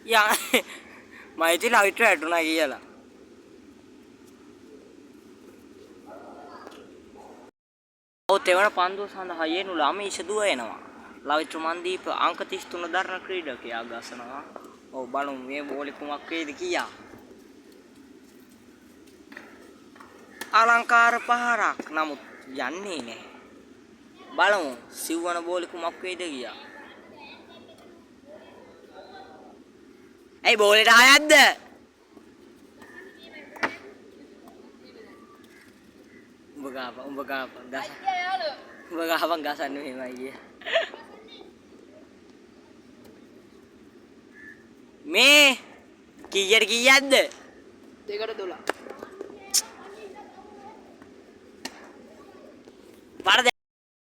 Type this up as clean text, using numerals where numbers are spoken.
යා මම ඉතින් ලයිට් වැටුණා කියලා. ඔව් තෙවන පන්දුව සඳහා යේනු ළමයි ඉෂදුව එනවා. ලවිත්‍ර මන්දීප අංක 33 දරන ක්‍රීඩකයා ගසනවා. ඔව් බලමු මේ බෝලේ කුමක් වේද කියා. අලංකාර පහරක් නමුත් යන්නේ නැහැ. බලමු සිව්වන බෝලේ කුමක් වේද කියා. ඇයි බෝලේට ආයද්ද? උඹ ගාපන් ගස. උඹ ගාපන් ගසන්නේ මෙහෙමයි කිය. මේ කීයට කීයක්ද? 2-12.